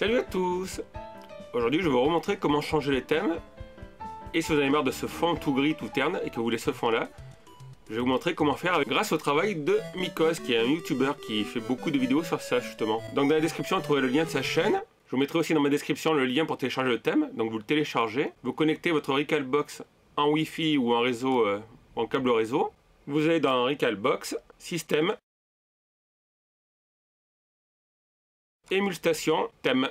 Salut à tous! Aujourd'hui je vais vous remontrer comment changer les thèmes. Et si vous avez marre de ce fond tout gris, tout terne et que vous voulez ce fond là, je vais vous montrer comment faire grâce au travail de Mikoz, qui est un youtubeur qui fait beaucoup de vidéos sur ça justement. Donc dans la description vous trouverez le lien de sa chaîne. Je vous mettrai aussi dans ma description le lien pour télécharger le thème. Donc vous le téléchargez, vous connectez votre Recalbox en Wi-Fi ou en réseau, en câble réseau. Vous allez dans Recalbox, Système, Émulstation, Thème.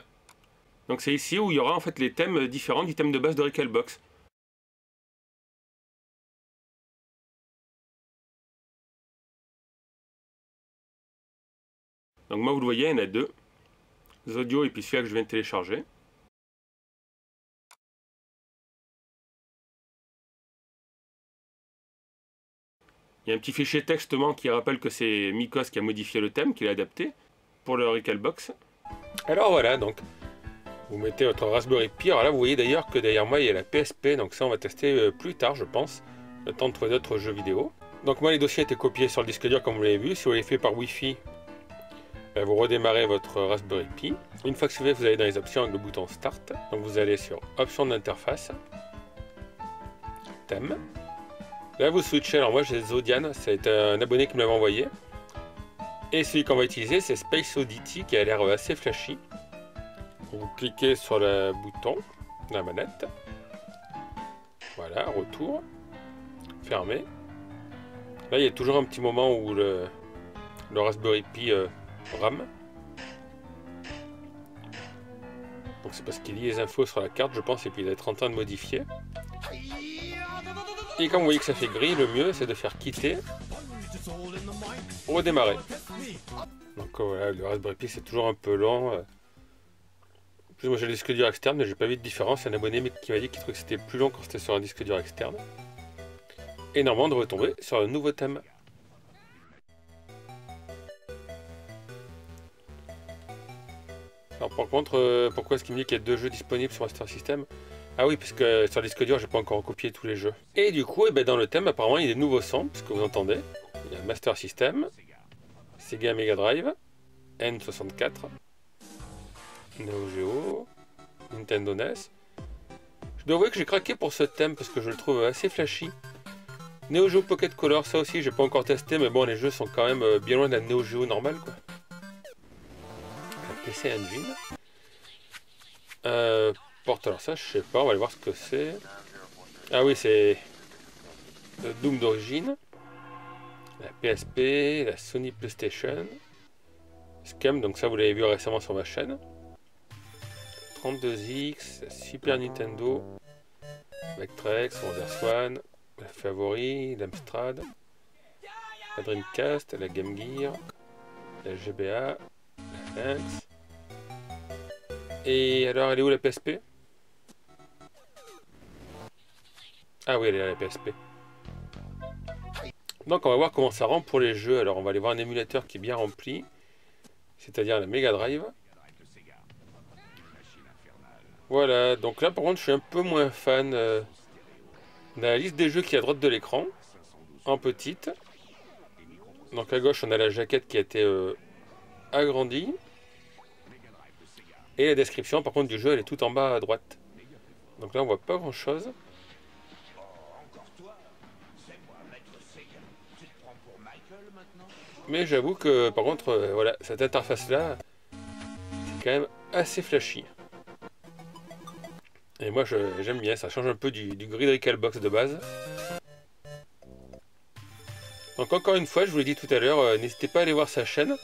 Donc c'est ici où il y aura en fait les thèmes différents du thème de base de Recalbox. Donc moi vous le voyez, il y en a deux. Zodio et puis celui-là que je viens de télécharger. Il y a un petit fichier textement qui rappelle que c'est Mikoz qui a modifié le thème, qui l'a adapté pour le Recalbox. Alors voilà, donc vous mettez votre Raspberry Pi. Alors là vous voyez d'ailleurs que derrière moi il y a la PSP, donc ça on va tester plus tard je pense, le temps de trouver d'autres jeux vidéo. Donc moi les dossiers étaient copiés sur le disque dur comme vous l'avez vu. Si vous l'avez fait par Wi-Fi, vous redémarrez votre Raspberry Pi. Une fois que c'est fait, vous allez dans les options avec le bouton Start. Donc vous allez sur Options d'interface, Thème. Là vous switchez, alors moi j'ai Zodian, c'est un abonné qui me l'avait envoyé. Et celui qu'on va utiliser c'est Space Oddity qui a l'air assez flashy. Vous cliquez sur le bouton de la manette. Voilà, retour. Fermé. Là il y a toujours un petit moment où le Raspberry Pi rame. Donc c'est parce qu'il lit les infos sur la carte je pense et puis il va être en train de modifier. Et comme vous voyez que ça fait gris, le mieux c'est de faire quitter, redémarrer. Donc voilà, le Raspberry Pi c'est toujours un peu lent. En plus moi j'ai le disque dur externe mais j'ai pas vu de différence. Il y a un abonné qui m'a dit qu'il trouvait que c'était plus long quand c'était sur un disque dur externe. Et normalement on devrait tomber sur un nouveau thème. Alors par contre, pourquoi est-ce qu'il me dit qu'il y a deux jeux disponibles sur Master System? Ah oui, parce que sur le disque dur, j'ai pas encore recopié tous les jeux. Et du coup, dans le thème, apparemment, il y a des nouveaux sons, ce que vous entendez. Il y a Master System, Sega Mega Drive, N64, Neo Geo, Nintendo NES. Je dois avouer que j'ai craqué pour ce thème parce que je le trouve assez flashy. Neo Geo Pocket Color, ça aussi, j'ai pas encore testé, mais bon, les jeux sont quand même bien loin de la Neo Geo normale, quoi. La PC Engine. Porte, alors ça je sais pas, on va aller voir ce que c'est. Ah oui, c'est le Doom d'origine, la PSP, la Sony PlayStation, Scam, donc ça vous l'avez vu récemment sur ma chaîne, 32X, la Super Nintendo, Vectrex, WonderSwan, la Favori, l'Amstrad, la Dreamcast, la Game Gear, la GBA, la Lynx. Et alors elle est où la PSP? Ah oui, elle est à la PSP. Donc on va voir comment ça rend pour les jeux. Alors on va aller voir un émulateur qui est bien rempli, c'est-à-dire la Mega Drive. Voilà, donc là par contre je suis un peu moins fan. On a la liste des jeux qui est à droite de l'écran, en petite. Donc à gauche on a la jaquette qui a été agrandie. Et la description par contre du jeu elle est tout en bas à droite. Donc là on voit pas grand chose. Mais j'avoue que par contre, voilà, cette interface là, c'est quand même assez flashy. Et moi j'aime bien, ça change un peu du gris de Recalbox de base. Donc encore une fois, je vous l'ai dit tout à l'heure, n'hésitez pas à aller voir sa chaîne,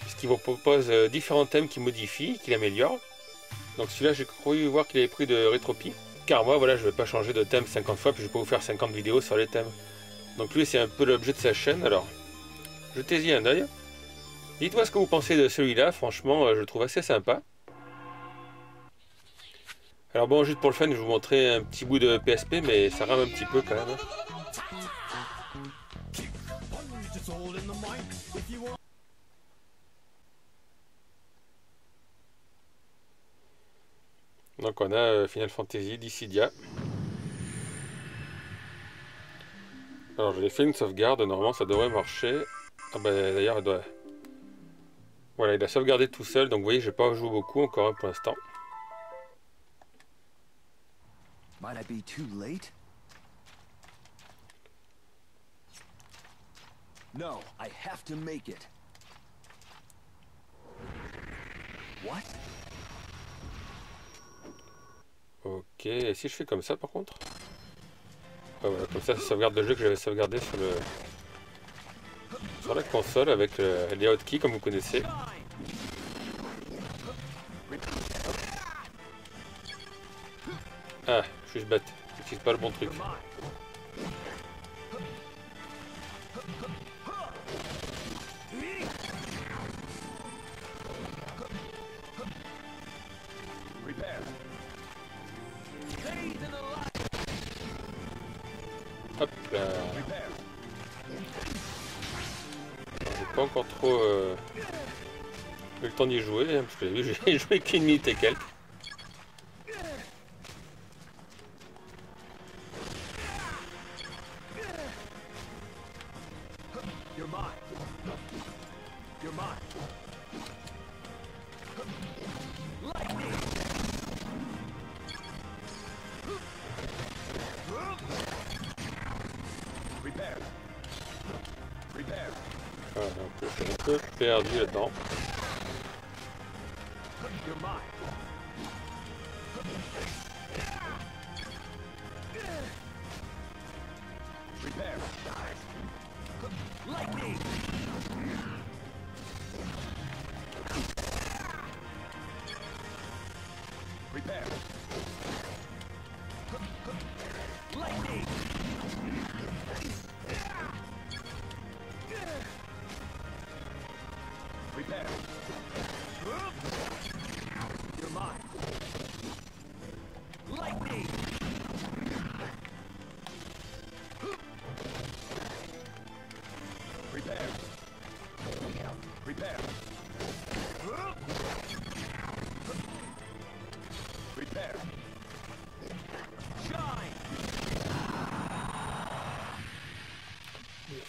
puisqu'il vous propose différents thèmes qu'il modifie, qu'il améliore. Donc celui-là j'ai cru voir qu'il avait pris de Retropie. Car moi voilà, je ne vais pas changer de thème 50 fois, puis je vais pas vous faire 50 vidéos sur les thèmes. Donc lui c'est un peu l'objet de sa chaîne, alors jetez-y un oeil. Dites-moi ce que vous pensez de celui-là, franchement je le trouve assez sympa. Alors bon, juste pour le fun, je vais vous montrer un petit bout de PSP, mais ça rame un petit peu quand même. Donc on a Final Fantasy, Dissidia. Alors je l'ai fait une sauvegarde, normalement ça devrait marcher. Ah bah d'ailleurs elle doit... Voilà, il a sauvegardé tout seul, donc vous voyez, je n'ai pas joué beaucoup encore pour l'instant. Might I be too late? No, I have to make it. What? Ok, et si je fais comme ça par contre? Ah, voilà, comme ça sauvegarde le jeu que j'avais sauvegardé sur la console avec les hotkeys comme vous connaissez. Ah, je suis bête, j'utilise pas le bon truc. Hop là. J'ai pas encore trop eu le temps d'y jouer, hein, parce que j'ai joué qu'une minute et quelques. Voilà, je suis un peu perdu là-dedans.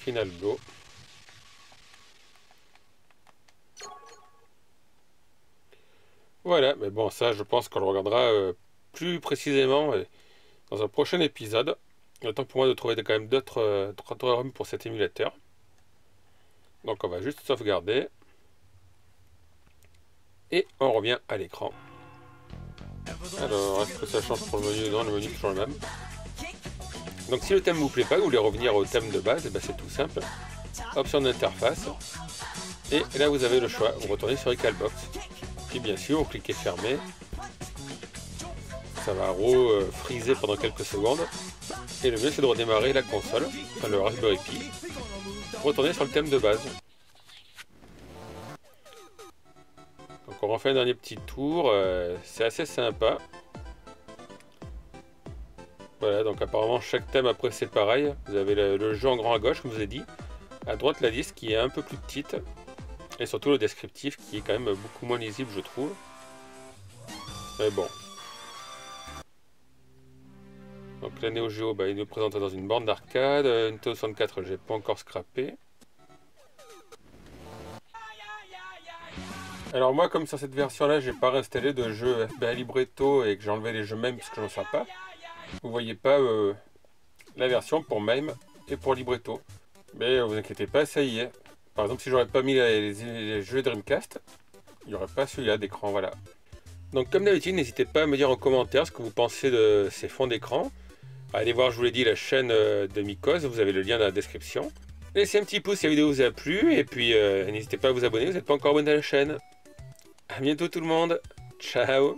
Final blow. Voilà, mais bon, ça, je pense qu'on le regardera plus précisément dans un prochain épisode. Il est temps pour moi de trouver quand même d'autres ROM pour cet émulateur. Donc on va juste sauvegarder. Et on revient à l'écran. Alors, est-ce que ça change pour le menu? Non, le menu est toujours le même. Donc si le thème vous plaît pas, vous voulez revenir au thème de base, ben c'est tout simple. Option d'interface. Et là vous avez le choix, vous retournez sur Recalbox. Puis bien sûr, vous cliquez fermé. Ça va friser pendant quelques secondes. Et le mieux c'est de redémarrer la console, enfin le Raspberry Pi. Retourner sur le thème de base. Donc on refait un dernier petit tour, c'est assez sympa. Voilà, donc apparemment chaque thème après c'est pareil. Vous avez le jeu en grand à gauche, comme je vous ai dit. À droite la liste qui est un peu plus petite. Et surtout le descriptif qui est quand même beaucoup moins lisible je trouve. Mais bon. Donc la Neo Geo, bah, il nous présente dans une borne d'arcade. Une Nintendo 64, j'ai pas encore scrappé. Alors moi, comme sur cette version-là, j'ai pas réinstallé de jeu FBI Libretto et que j'ai enlevé les jeux MAME puisque j'en sais pas. Vous voyez pas la version pour MAME et pour Libretto. Mais vous inquiétez pas, ça y est. Par exemple, si j'aurais pas mis les jeux Dreamcast, il n'y aurait pas celui-là d'écran, voilà. Donc comme d'habitude, n'hésitez pas à me dire en commentaire ce que vous pensez de ces fonds d'écran. Allez voir, je vous l'ai dit, la chaîne de Mycos, vous avez le lien dans la description. Laissez un petit pouce si la vidéo vous a plu, et puis n'hésitez pas à vous abonner, vous n'êtes pas encore abonné à la chaîne. A bientôt tout le monde, ciao.